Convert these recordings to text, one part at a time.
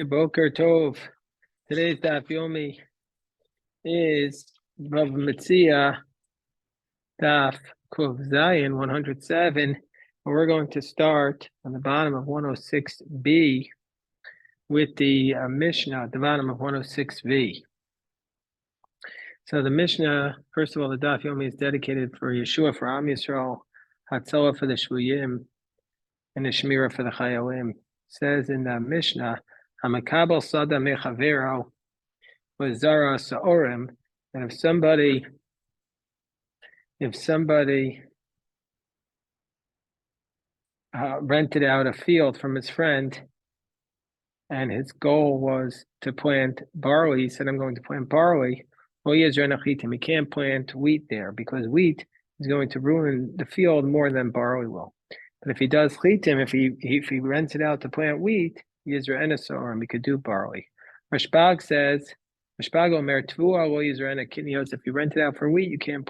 Boker Tov. Today's daf yomi is Bava Metzia daf Kuf Zayin 107. And we're going to start on the bottom of 106b with the Mishnah at the bottom of 106v. So the Mishnah, first of all, the daf yomi is dedicated for Yeshua, for Am Yisrael, Hatzalah for the Shvuyim, and the Shemira for the Chayalim. It says in the Mishnah, Hamakabel Sada Mechavero was Zara Sa'orim, and if somebody rented out a field from his friend, and his goal was to plant barley, he said, "I'm going to plant barley." Well, he can't plant wheat there because wheat is going to ruin the field more than barley will. But if he does chitim, if he rents it out to plant wheat, he is Re'enasorim, he could do barley. Rashbag says, Rashbag Omer Tvua will use Kinios. If you rent it out for wheat, you can't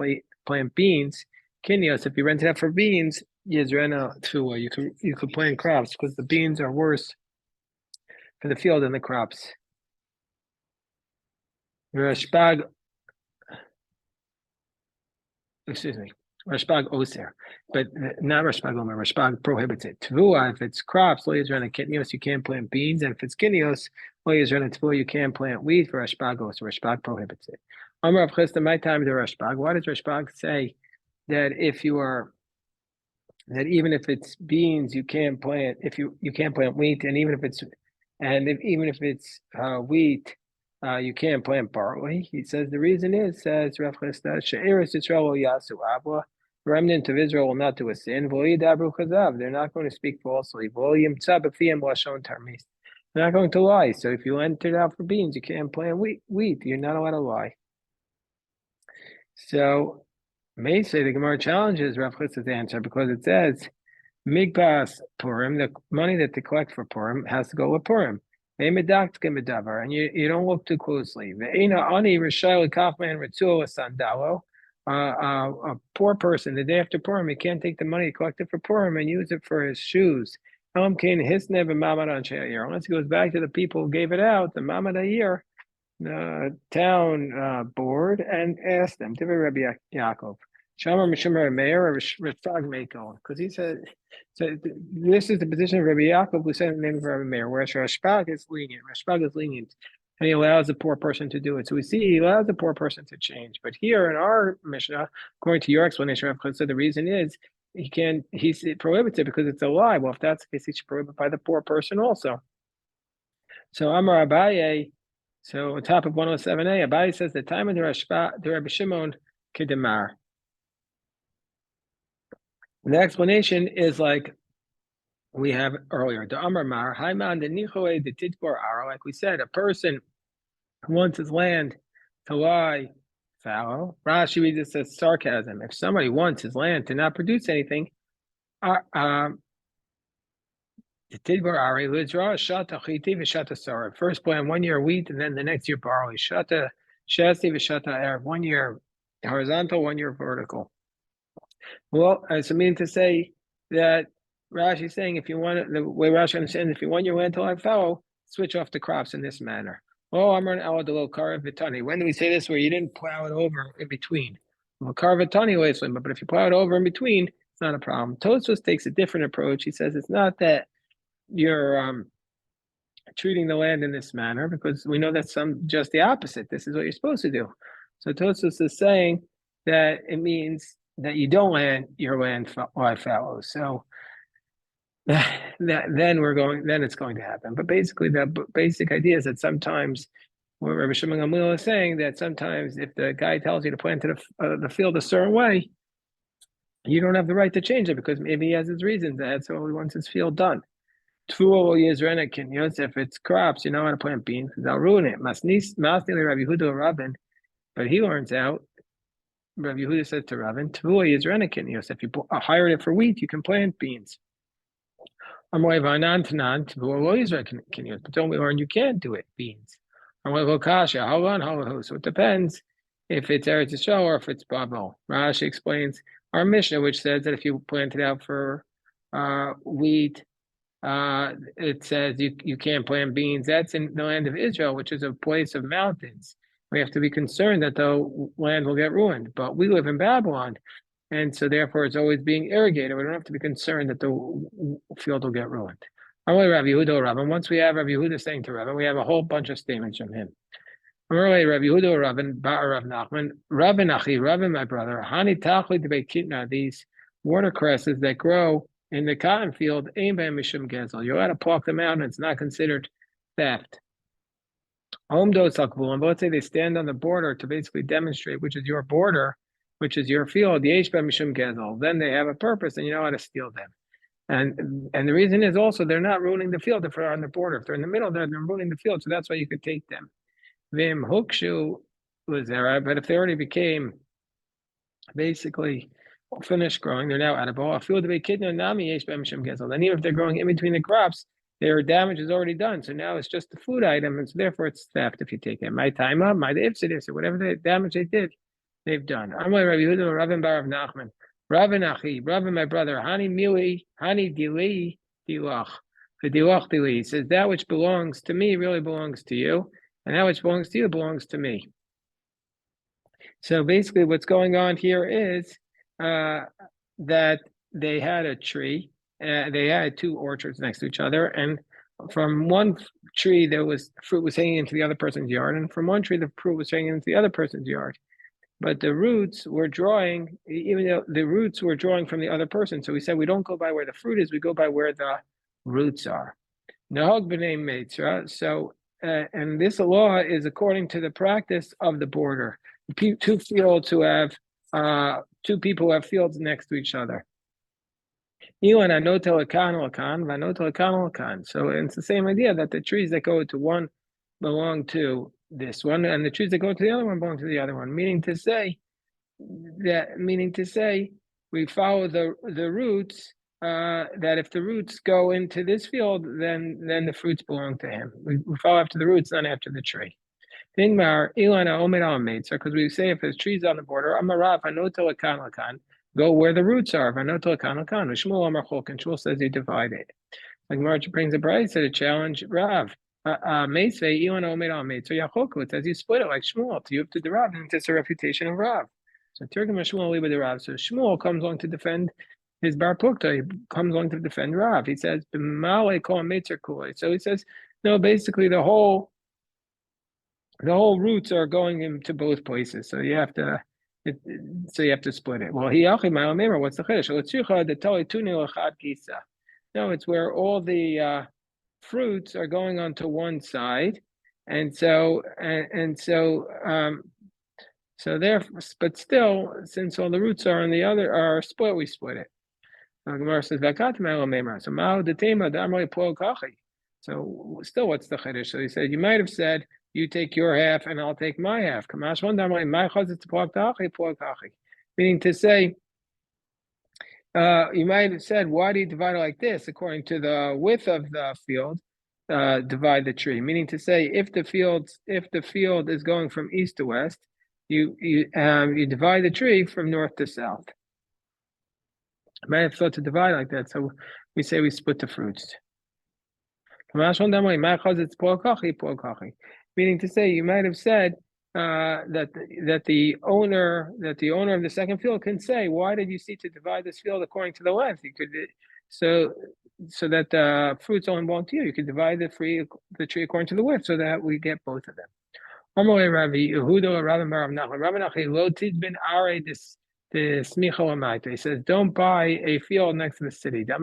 plant beans. Kinios, if you rent it out for beans, Yizrena Tvua. You could plant crops because the beans are worse for the field than the crops. Rashbag Oser, but not Rashbag Omer. Rashbag prohibits it. Tvua, if it's crops, lo Yizrena Kinios, you can't plant beans, and if it's Kinios, lo Yizrena Tvua, you can't plant wheat. For Rashbag Oser, Rashbag prohibits it. Amar of Chisda, my time to Rashbag. Why does Rashbag say that even if it's beans, you can't plant you can't plant wheat, and even if it's wheat, you can't plant barley? He says the reason is, says Rav Chisda, She'eres Yisrael yasu avla, remnant of Israel will not do a sin. They're not going to speak falsely. They're not going to lie. So if you enter it out for beans, you can't plant wheat. You're not allowed to lie. So may say the Gemara challenges Rav Chisda's answer because it says Migpas Purim, the money that they collect for Purim has to go with Purim. And you don't look too closely. A poor person, the day after Purim, he can't take the money collected for Purim and use it for his shoes. Unless he goes back to the people who gave it out, the Mamad Ayir, the town board, and asked them, Rabbi Yaakov, because he said, so this is the position of Rabbi Yaakov, who said in the name of Rabbi Meir, whereas Rashbag is lenient. And he allows the poor person to do it. So we see he allows the poor person to change. But here in our Mishnah, according to your explanation, Rav Chisda, the reason is he prohibits it because it's a lie. Well, if that's the case, he should prohibit by the poor person also. So Amar Abaye, so on top of 107a, Abaye says the time of the Rabbi Shimon Kedemar. The explanation is like we have earlier. The Amar Mar, Haiman the Nichoe the Titbor Aro, like we said, a person who wants his land to lie fallow. Rashi reads this as sarcasm. If somebody wants his land to not produce anything, the Tidbor Ari Lidzra, Shata Chiti, Vishata Sara. First plant 1 year wheat, and then the next year barley. Shata Shasti, Vishata Erev. 1 year horizontal, 1 year vertical. Well, so meaning to say that Rashi is saying, if you want, the way Rashi understands, if you want your land to lie fallow, switch off the crops in this manner. Oh, I'm running out the little Vitani. When do we say this? Where you didn't plow it over in between? Well, Vitani, but if you plow it over in between, it's not a problem. Tosfos takes a different approach. He says it's not that you're treating the land in this manner, because we know that's just the opposite. This is what you're supposed to do. So Tosfos is saying that it means that you don't land your land lie fallow. So then it's going to happen. But basically, the basic idea is that sometimes, what Rabbi Shimon Gamliel is saying, that sometimes if the guy tells you to plant the field a certain way, you don't have the right to change it because maybe he has his reasons. That's all he wants his field done. If it's crops, you know how to plant beans because they'll ruin it. But he learns out. Rabbi Yehuda says to Ravin, if you hired it for wheat, you can plant beans. But don't we learn you can't do it, beans? So it depends if it's Eretz Yisrael or if it's Babel. Rashi explains our Mishnah, which says that if you plant it out for wheat, it says you can't plant beans. That's in the land of Israel, which is a place of mountains. We have to be concerned that the land will get ruined. But we live in Babylon, and so therefore it's always being irrigated. We don't have to be concerned that the field will get ruined. Only Rabbi Yehuda Rabban. Once we have Rabbi Yehuda saying to Rabban, we have a whole bunch of statements from him. Rabbi Yehuda Rabban, Rav Nachman, Rabban Achi, Rabban my brother, Hani Tachli Debei Kitna, these watercresses that grow in the cotton field, Ein B'hem Mishum Gezel. You ought to pluck them out, and it's not considered theft. Home dos Hakvul, and let's say they stand on the border to basically demonstrate which is your border, which is your field, Yesh B'hem Mishum Gezel. Then they have a purpose, and you know how to steal them. And the reason is also they're not ruining the field if they're on the border. If they're in the middle, they're ruining the field, so that's why you could take them. Vim Hukshu was there, but if they already became basically finished growing, they're now edible. Then even if they're growing in between the crops, their damage is already done. So now it's just a food item, and so therefore it's theft if you take it. My time up, my ifsid, so whatever the damage they did, they've done. I'm like Rabbi Yehuda, Rabban Bar of Nachman, Rabban Achi, Rabban my brother, Hani Mili, Hani Dili, Dilach. The Dilach Dili. He says that which belongs to me really belongs to you. And that which belongs to you belongs to me. So basically what's going on here is that they had a tree, they had two orchards next to each other, and from one tree fruit was hanging into the other person's yard, and from one tree the fruit was hanging into the other person's yard. But the roots were drawing, even though the roots were drawing from the other person. So we said we don't go by where the fruit is, we go by where the roots are. Nahog b'nei Metzia. So and this law is according to the practice of the border. Two fields who have two people who have fields next to each other. So it's the same idea that the trees that go to one belong to this one, and the trees that go to the other one belong to the other one. Meaning to say, we follow the roots. That if the roots go into this field, then the fruits belong to him. We follow after the roots, not after the tree. Because we say if there's trees on the border, go where the roots are. And Shmuel says you divide it. Like March brings a bride to challenge Rav. It says you split it like Shmuel. You have to the Rav, and it's a refutation of Rav. So Shmuel the Rav. So Shmuel comes along to defend his bar plukta. He comes along to defend Rav. He says, so he says, no, basically the whole roots are going into both places. So you have to split it. Well, what's the chiddush? No, it's where all the fruits are going onto one side, and so therefore, but still, since all the roots are on the other are split, we split it. Gemara says, so still, what's the chiddush? So he said, you might have said, you take your half and I'll take my half. Meaning to say, you might have said, why do you divide it like this? According to the width of the field, divide the tree. Meaning to say, if the field is going from east to west, you divide the tree from north to south. I might have thought to divide like that, so we say we split the fruits. Meaning to say, you might have said that the owner of the second field can say, why did you see to divide this field according to the length? You could so that the fruits only belong to you. You could divide the tree according to the width, so that we get both of them. He says, don't buy a field next to the city. Because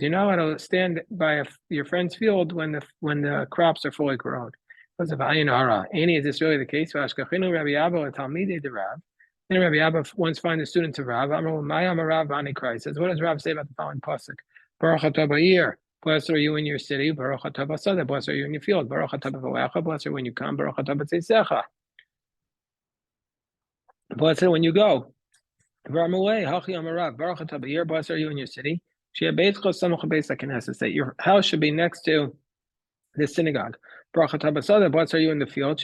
you're not allowed to stand by your friend's field when the crops are fully grown. Because of is this really the case? Then Rabbi Abba once finds a student of Rav. Says, what does Rav say about the following pasuk? Baruch atah ba'ir. Blessed are you in your city. Baruch atah b'sada. Blessed are you in your field. Baruch atah b'valecha. Blessed are when you come. Baruch atah b'tzeisecha. Blessed when you go. Blessed are you in your city. That your house should be next to the synagogue. Blessed are you in the field.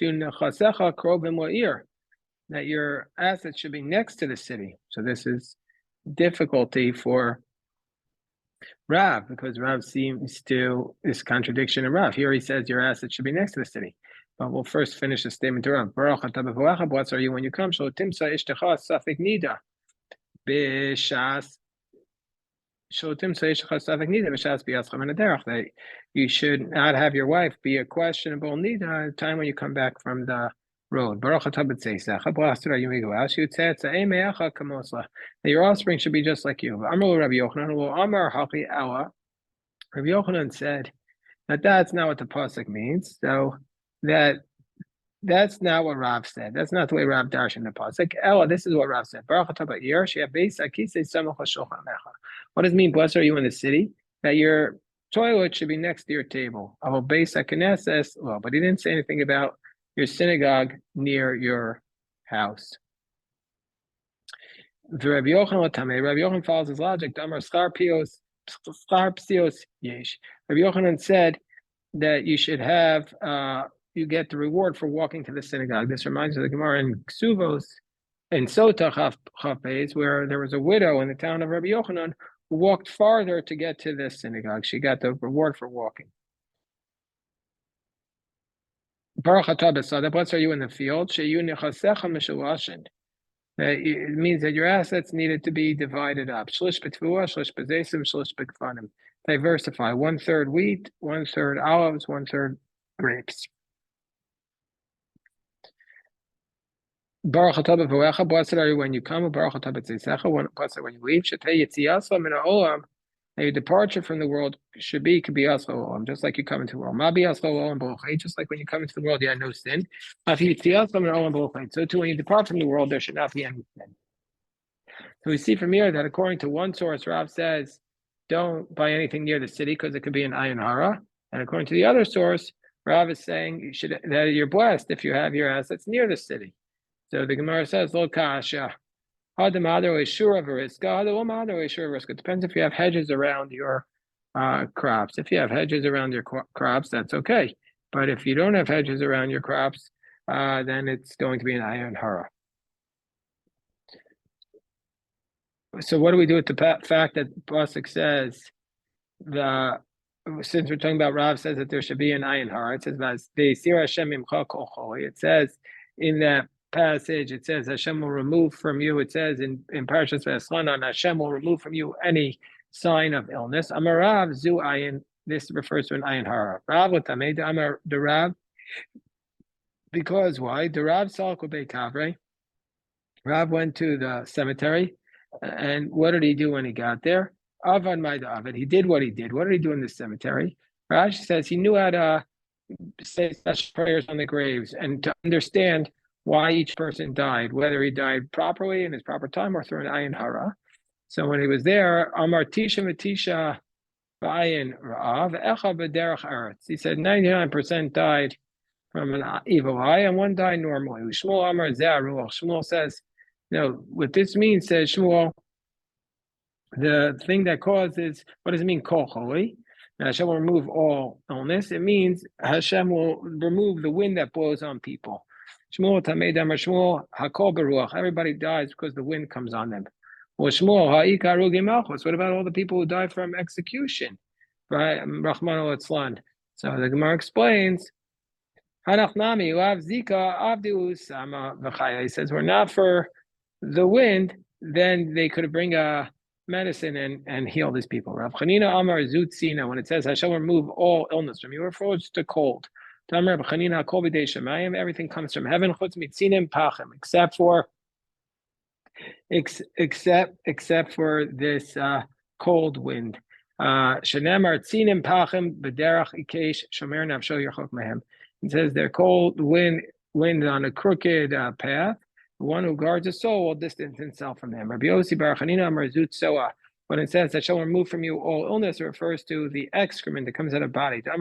that your assets should be next to the city. So this is difficulty for Rav, because Rav seems to is contradiction in Rav. Here he says your assets should be next to the city. But we'll first finish the statement to Rav. Baruch atah b'volecha, blessed are you when you come. Shelo timsa ishtecha safek nida b'shas. Shelo timsa ishtecha safek nida b'shas b'yatzcha min haderech. That you should not have your wife be a questionable nida at the time when you come back from the road. Baruch atah b'tzeisecha, blessed are you when you go out. Sheyutzeh emecha kamosla. That your offspring should be just like you. Amar Rabbi Yochanan, well, Amar Hachi Ella. Rabbi Yochanan said that that's not what the pasuk means. So that's not what Rav said. That's not the way Rav darshan the pasuk. Ella, this is what Rav said. Baruch atah ba'ir she'ah beis hakisei samach l'shulchan amecha. What does it mean? Blessed are you in the city? That your toilet should be next to your table. Aval beis haKnesses. Well, but he didn't say anything about your synagogue near your house. Rabbi Yochanan follows his logic. Damar schar psios yesh. Rabbi Yochanan said that you should have, you get the reward for walking to the synagogue. This reminds me of the Gemara in Ksuvos, in Sota Chafez, where there was a widow in the town of Rabbi Yochanan who walked farther to get to the synagogue. She got the reward for walking. Baruch atah b'sadeh, blessed are you in the field. Sheyu nechasecha mishalashin. It means that your assets needed to be divided up. Shlish b'tvuah, shlish b'zesim, shlish b'kfanim. Diversify. 1/3 wheat, 1/3 olives, 1/3 grapes. Baruch atah b'volecha, blessed are you when you come. Baruch atah b'tzeisecha, blessed when you leave. Shetei yitziasa min ha'olam. Your departure from the world should be kibiyas ha'olam, just like you come into the world. Ma biyas ha'olam b'lochait, just like when you come into the world, you had no sin. So too, when you depart from the world, there should not be any sin. So we see from here that according to one source, Rav says, don't buy anything near the city because it could be an ayin hara. And according to the other source, Rav is saying that you're blessed if you have your assets near the city. So the Gemara says, Lo kasha. It depends if you have hedges around your crops. If you have hedges around your crops, that's okay. But if you don't have hedges around your crops, then it's going to be an ayin hara. So what do we do with the fact that pasuk says since we're talking about Rav says that there should be an ayin hara? It says it says in that passage, it says Hashem will remove from you. It says in Parashas V'Eschanan, Hashem will remove from you any sign of illness. Amar Rav zu ayin. This refers to an ayin hara. Rav l'tamei Amar the Rav. Because why? The Rav salko bei kavre. Rav went to the cemetery, and what did he do when he got there? Avad ma'ida avad. He did what he did. What did he do in the cemetery? Rashi says he knew how to say special prayers on the graves and to understand why each person died, whether he died properly in his proper time or through an ayin hara. So when he was there, Amar Tisha Matisha Ba'ayin Ra'av Echa B'derech Eretz. He said 99% died from an evil eye and one died normally. Shmuel Amar Zeh Ruach. Shmuel says, no, what this means, says Shmuel, the thing that causes, what does it mean, kol choli? Hashem will remove all illness. It means Hashem will remove the wind that blows on people. Shmuel Tamei Damar Shmuel Hakol Beruach. Everybody dies because the wind comes on them. Well, Shmuel Ha'ikaru Gemalchus. What about all the people who die from execution? Right, Rahman al-Itzlan. So the Gemara explains. Hanach Nami Ulav Zika Avdu Sama V'Chaya. He says we're not for the wind. Then they could bring a medicine and heal these people. Rav Chanina Amar Zutzina. When it says Hashem will remove all illness from you, it refers to cold. Everything comes from heaven, except for this cold wind. It says they're cold wind on a crooked path. The one who guards his soul will distance himself from them. Rabbi Yossi Bar Chanina Amar Zut Soa. When it says that shall remove from you all illness, it refers to the excrement that comes out of body. That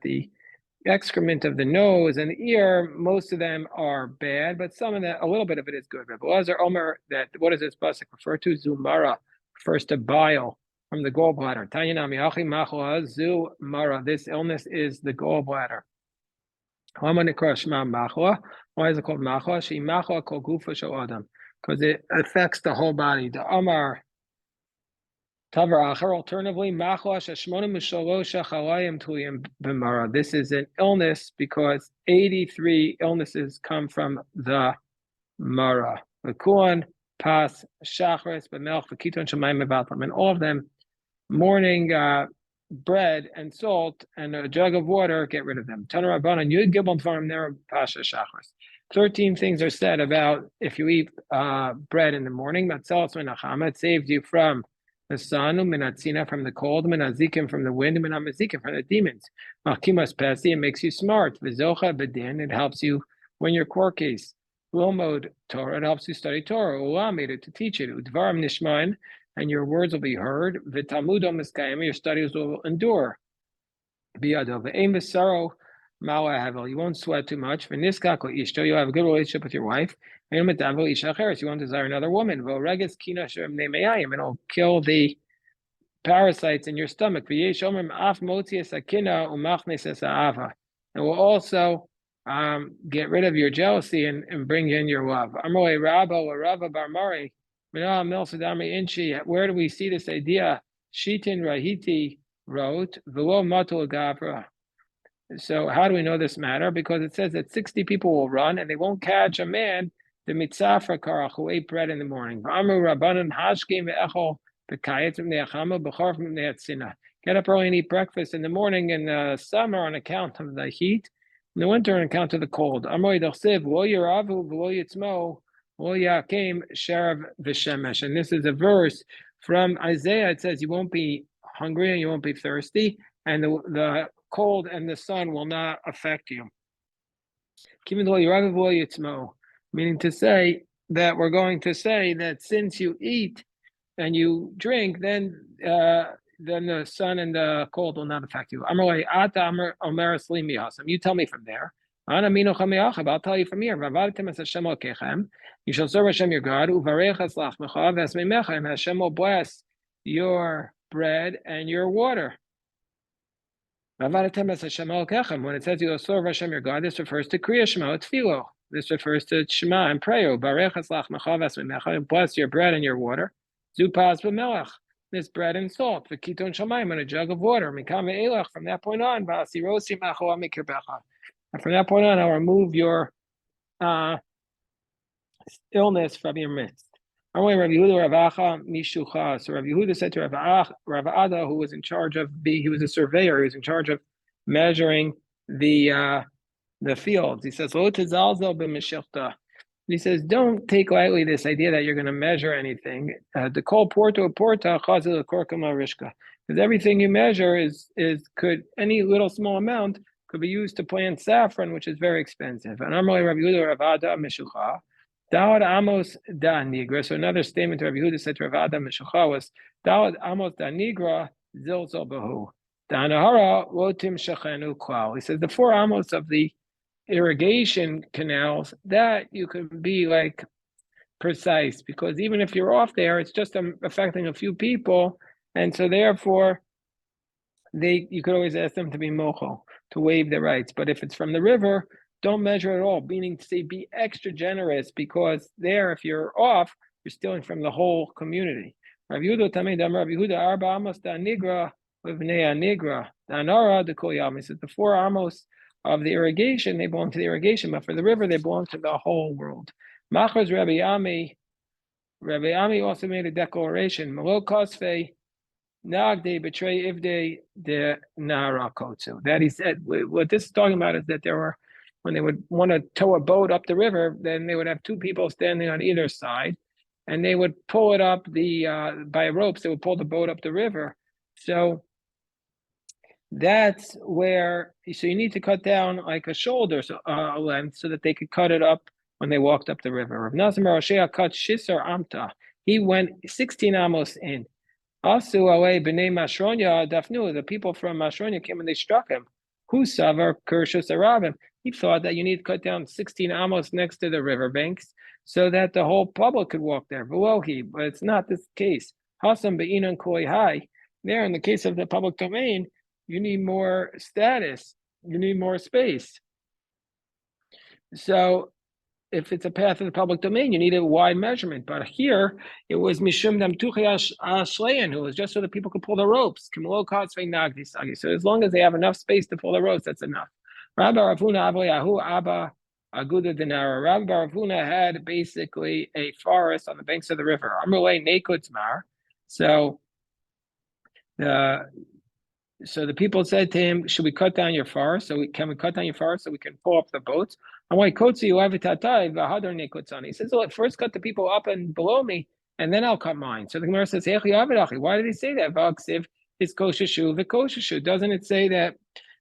the excrement of the nose and the ear, most of them are bad, but some of that, a little bit of it is good. Rabbi Elazar Omer, that what does this pasuk refer to? Zumara refers to bile from the gallbladder. Zumara, this illness is the gallbladder. Why is it called machwa? She machwa kol gufa shel adam, because it affects the whole body. The Amar Tavar Achar, alternatively, machwa sheshmona mishalosha chalayim tuyim b'mara. This is an illness because 83 illnesses come from the mara. V'kuan pas shachris b'melch v'kiton shemayim mevatlam, and all of them morning bread and salt and a jug of water, get rid of them. Tanar Rabbanan Yud Gimel Dvarim Ner Pasha Shachris. 13 things are said about if you eat bread in the morning. Matzelas Menachama, it saves you from the sun, Minatzina from the cold, Minazikim from the wind, Minamazikim from the demons. Machimas Pesi, it makes you smart. Vizocha Bedin, it helps you when you're quirkies. Lomod Torah, it helps you study Torah. Ulamid, to teach it. Udvarim Nishmain, and your words will be heard. V'talmudo miskayim, your studies will endure. Biyado v'eim v'saro mala havel, you won't sweat too much. V'niskak ishto, you'll have a good relationship with your wife. And metavel isha acheres, you won't desire another woman. V'oreges kina shem ne'meyayim, and it'll kill the parasites in your stomach. V'yesh omer af motzias akina umachnes es ha'ava, and will also get rid of your jealousy and bring in your love. Amroi Rabba or Rabba Bar Mari, where do we see this idea? Shitin Rahiti wrote, Velo Matul Gavra. So how do we know this matter? Because it says that 60 people will run and they won't catch a man, the mitzafra karach, who ate bread in the morning. Get up early and eat breakfast in the morning in the summer on account of the heat, in the winter on account of the cold. And this is a verse from Isaiah. It says you won't be hungry and you won't be thirsty, and the cold and the sun will not affect you. Meaning to say that we're going to say that since you eat and you drink, then the sun and the cold will not affect you. You tell me from there. I'll tell you from here. You shall serve Hashem your God, and Hashem will bless your bread and your water. When it says you will serve Hashem your God, this refers to Kriya Shema, Tefillah. This refers to Shema and prayer. Bless your bread and your water. Zupas b'melech, this bread and salt. V'kiton shamayim, and a jug of water. From that point on, and from that point on, I'll remove your illness from your midst. So Rav Yehuda said to Rav Ada, who was in charge of he was a surveyor, he was in charge of measuring the fields. He says, he says, don't take lightly this idea that you're going to measure anything. The call porta because everything you measure is any little small amount could be used to plant saffron, which is very expensive. And Rav Yehuda Rav Ada Meshucha. Dawad Amos da Nigra. So another statement to Rabbi Yehuda said to Rav Adam Meshucha was Dawad Amos da Nigra Zilzal Bahu. Danahara Wotim Shachenu Klal. He says the 4 Amos of the irrigation canals, that you can be like precise, because even if you're off there, it's just affecting a few people, and so therefore you could always ask them to be mochel, to waive their rights. But if it's from the river, don't measure at all, meaning to say be extra generous, because there, if you're off, you're stealing from the whole community. Rav Yehuda Tamid Rav Yehuda Arba Amos da Nigra V'Vnei Nigra Danara the Kol Yam. He says the 4 Amos of the irrigation, they belong to the irrigation, but for the river, they belong to the whole world. Machaz Rabbi Ami also made a declaration. Malo Kosfe Nagde betray Ivde de Narakotsu. That he said, what this is talking about is that there were, when they would want to tow a boat up the river, then they would have 2 people standing on either side, and they would pull it up by ropes. They would pull the boat up the river. So that's where. So you need to cut down like a shoulder length so that they could cut it up when they walked up the river. Rav Nazim Roshea cut Shisar Amta. He went 16 amos in. Also, away b'nei Mashronya Dafnu. The people from Mashronya came and they struck him. Who savar Kershus Arabim? He thought that you need to cut down 16 amos next to the riverbanks so that the whole public could walk there. Velohi, but it's not this case. Hasam be'inan koi hai. There, in the case of the public domain, you need more status. You need more space. So if it's a path of the public domain, you need a wide measurement. But here it was Mishum Damtuchi Ashleyan, who was just so that people could pull the ropes. So as long as they have enough space to pull the ropes, that's enough. Rabbi Ravuna Avoyahu Abba Aguda Denara. Rabbi Ravuna had basically a forest on the banks of the river. Amrulay Nekutzmar. So the people said to him, "Should we cut down your forest? Can we cut down your forest so we can pull up the boats?" He says, "Well, first cut the people up and below me, and then I'll cut mine." So the Gemara says, "Why did he say that? Doesn't it say that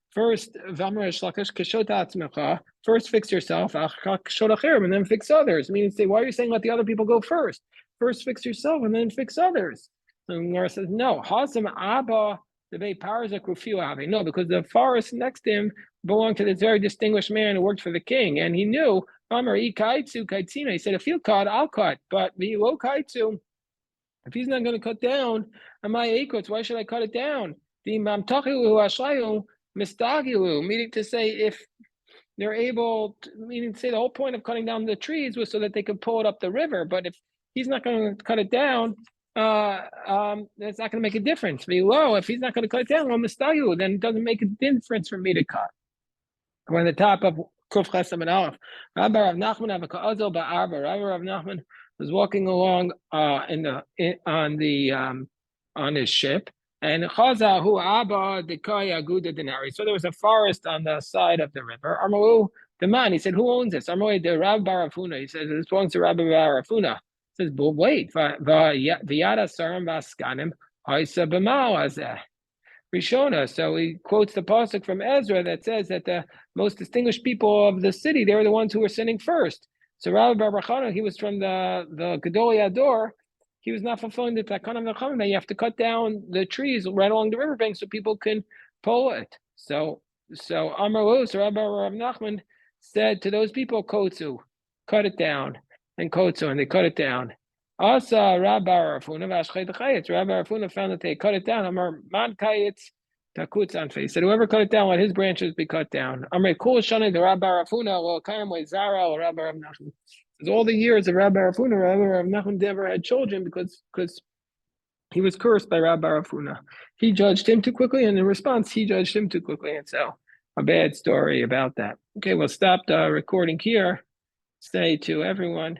first first fix yourself, and then fix others?" Meaning, say, why are you saying let the other people go first? First fix yourself and then fix others. So the Gemara says, "No, Hasam Abba." No, because the forest next to him belonged to this very distinguished man who worked for the king, and he knew. He said, "If you cut, I'll cut." But if he's not going to cut down on my acres, why should I cut it down? Meaning to say, if they're able to, meaning to say the whole point of cutting down the trees was so that they could pull it up the river. But if he's not going to cut it down, that's not going to make a difference. If he's not going to cut it down, then it doesn't make a difference for me to cut. We're on the top of Kuf Chesam and Aleph. Rabbi Rav Nachman was walking along on his ship, and Chazahu Abba Dekaya Aguda Denari. So there was a forest on the side of the river. Amaru the man, he said, "Who owns this?" Amaru the Rabbi Barafuna. He said, "This belongs to Rabbi Barafuna." Says, but wait, V'yada Saram Vaskanim Haisa B'Mao Azeh Rishona. So he quotes the pasuk from Ezra that says that the most distinguished people of the city, they were the ones who were sinning first. So Rabbi Barachana, he was from the Gedolei Ador. He was not fulfilling the Takanam Nacham that you have to cut down the trees right along the riverbank so people can pull it. So Amar Lu, so Rabbi Rav Nachman said to those people, Kotsu, cut it down. And Kotsu, and they cut it down. Asa Rabbi Rafuna Vashchet Chayitz. Rabbi Rafuna found that they cut it down. Amar Man Kayitz Takutz Anfe. He said, whoever cut it down, let his branches be cut down. Amar Kul Shani the Rabbi Rafuna or Kayam Zara or Rabbi Rav Nachman. All the years of Rabbi Rafuna, Rabbi Rav Nachman never had children because he was cursed by Rabbi Rafuna. He judged him too quickly, and in response, he judged him too quickly. And so, a bad story about that. Okay, we'll stop the recording here. Say to everyone.